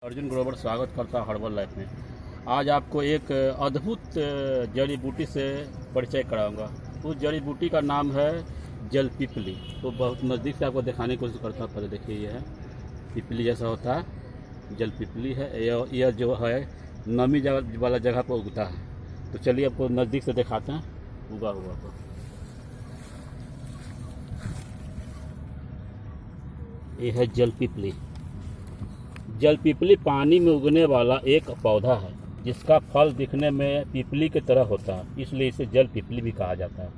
अर्जुन ग्रोवर स्वागत करता है हर्बल लाइफ में। आज आपको एक अद्भुत जड़ी बूटी से परिचय कराऊंगा। उस जड़ी बूटी का नाम है जल पिपली। तो बहुत नज़दीक से आपको दिखाने की कोशिश करता हूँ। पहले देखिए, यह है पिपली जैसा होता है, जल पिपली है। यह जो है नमी वाला जगह पर उगता है। तो चलिए आपको नज़दीक से दिखाते हैं उगा हुआ को। यह है जल पिपली। जल पिपली पानी में उगने वाला एक पौधा है जिसका फल दिखने में पिपली की तरह होता है, इसलिए इसे जल पिपली भी कहा जाता है।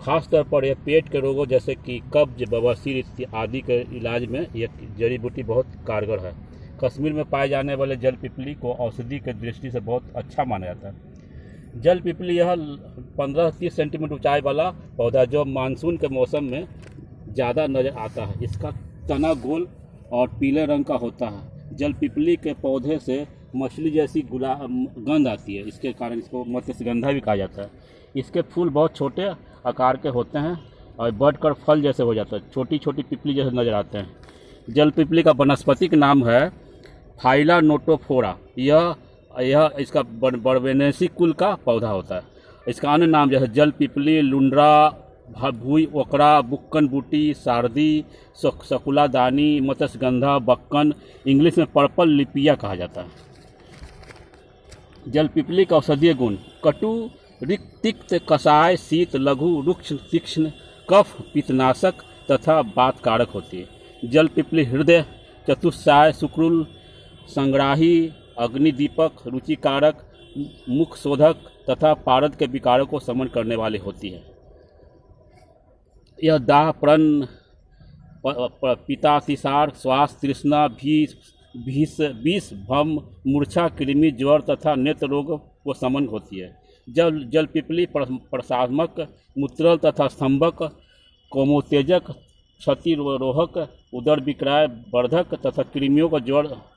खासतौर पर यह पेट के रोगों जैसे कि कब्ज, बवासीर आदि के इलाज में यह जड़ी बूटी बहुत कारगर है। कश्मीर में पाए जाने वाले जल पिपली को औषधि की दृष्टि से बहुत अच्छा माना जाता है। जल पिपली यह 15-30 सेंटीमीटर ऊंचाई वाला पौधा जो मानसून के मौसम में ज़्यादा नज़र आता है। इसका तना गोल और पीले रंग का होता है। जल पिपली के पौधे से मछली जैसी गंध आती है, इसके कारण इसको मत्स्यगंधा भी कहा जाता है। इसके फूल बहुत छोटे आकार के होते हैं और बढ़कर फल जैसे हो जाता है, छोटी छोटी पिपली जैसे नज़र आते हैं। जल पिपली का वनस्पतिक नाम है फाइला नोटोफोरा। यह इसका बर्बेनेसी कुल का पौधा होता है। इसका अन्य नाम जैसे जल पिपली, लुंड्रा, भूई ओकरा, बुक्कन बूटी, सारदी, सकुला दानी, मत्स्यगंधा, बक्कन, इंग्लिश में पर्पल लिपिया कहा जाता है। जल पिपली का औषधीय गुण कटु, तिक्त, कषाय, शीत, लघु, रुक्ष, तीक्ष्ण, कफ, पित्तनाशक तथा वातकारक होती है। जल पिपली हृदय, चतुष्साय, शुक्रुल, संग्राही, अग्निदीपक, रुचिकारक, मुख शोधक तथा पारद के विकारों को शमन करने वाली होती है। यह दाह, प्रण, पित्तातिसार, श्वास, तृष्णा, विष, भम, मूर्छा, कृमि, ज्वर तथा नेत्र रोग को शमन होती है। जल पिपली प्रसामक, मूत्रल तथा स्तंभक, कोमोत्तेजक, क्षति रोधक, उदर विक्राय वर्धक तथा कृमियों का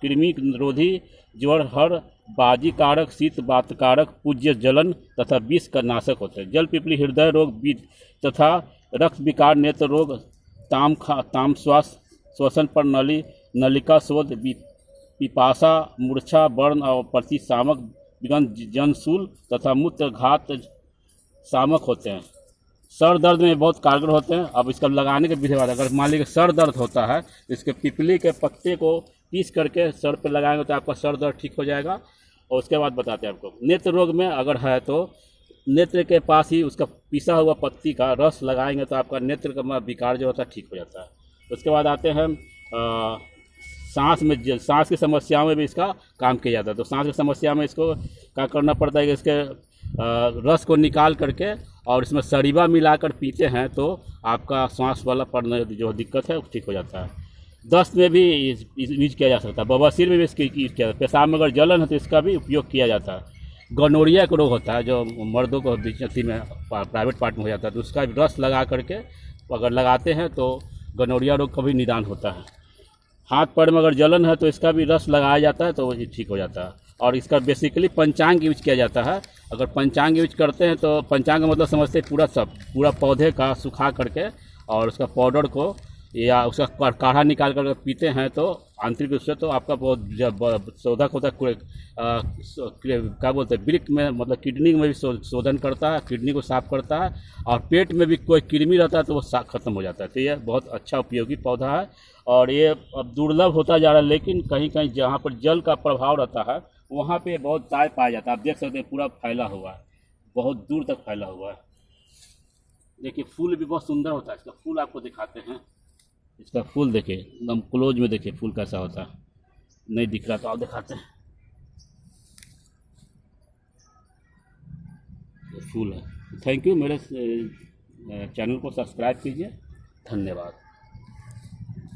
कृमि निरोधी, ज्वर हर, बाजी कारक, शीत वातकारक, पूज्य जलन तथा विष का नाशक होते हैं। जल पिपली हृदय रोग तथा रक्त विकार, नेत्र रोग, ताम श्वास, श्वसन प्रणाली, नलिका शोध, पिपासा, मूर्छा, वर्ण और प्रतिशामक, जनशूल तथा मूत्र घात शामक होते हैं। सर दर्द में बहुत कारगर होते हैं। अब इसका लगाने के विधि, अगर मान लीजिए सर दर्द होता है तो इसके पिपली के पत्ते को पीस करके सर पे लगाएंगे तो आपका सर दर्द ठीक हो जाएगा। और उसके बाद बताते हैं आपको, नेत्र रोग में अगर है तो नेत्र के पास ही उसका पिसा हुआ पत्ती का रस लगाएंगे तो आपका नेत्र का विकार जो होता है ठीक हो जाता है। उसके बाद आते हैं सांस की समस्याओं में भी इसका काम किया जाता है। तो सांस की समस्या में इसको क्या करना पड़ता है कि इसके रस को निकाल करके और इसमें सरीबा मिलाकर पीते हैं तो आपका सांस वाला पड़ने जो दिक्कत है वो ठीक हो जाता है। दस्त में भी यूज किया जा सकता है। बवासीर में भी इसका यूज किया जाता है। पेशाब में अगर जलन है तो इसका भी उपयोग किया जाता है। गोनोरिया का रोग होता है जो मर्दों को बीच में प्राइवेट पार्ट में हो जाता है, तो उसका रस लगा करके अगर लगाते हैं तो गोनोरिया रोग का भी निदान होता है। हाथ पैर में अगर जलन है तो इसका भी रस लगाया जाता है तो वो ठीक हो जाता है। और इसका बेसिकली पंचांग यूज किया जाता है। अगर पंचांग यूज करते हैं तो पंचांग का मतलब समझते हैं पूरा पौधे का सुखा करके और उसका पाउडर को या उसका काढ़ा निकाल कर पीते हैं तो आंतरिक रूप से तो आपका बहुत शोधक होता है। क्या बोलते हैं, वृक्क में मतलब किडनी में भी शोधन करता है, किडनी को साफ करता है। और पेट में भी कोई कृमि रहता है तो वो खत्म हो जाता है। तो ये बहुत अच्छा उपयोगी पौधा है और ये अब दुर्लभ होता जा रहा है। लेकिन कहीं कहीं जहाँ पर जल का प्रभाव रहता है वहाँ पे बहुत पाया जाता है। आप देख सकते हैं पूरा फैला हुआ है, बहुत दूर तक फैला हुआ है। देखिए फूल भी बहुत सुंदर होता है। इसका फूल आपको दिखाते हैं। इसका फूल देखिए एकदम क्लोज में, देखिए फूल कैसा होता है। नहीं दिख रहा तो आप दिखाते हैं। ये फूल है। Thank you. मेरे चैनल को सब्सक्राइब कीजिए। धन्यवाद।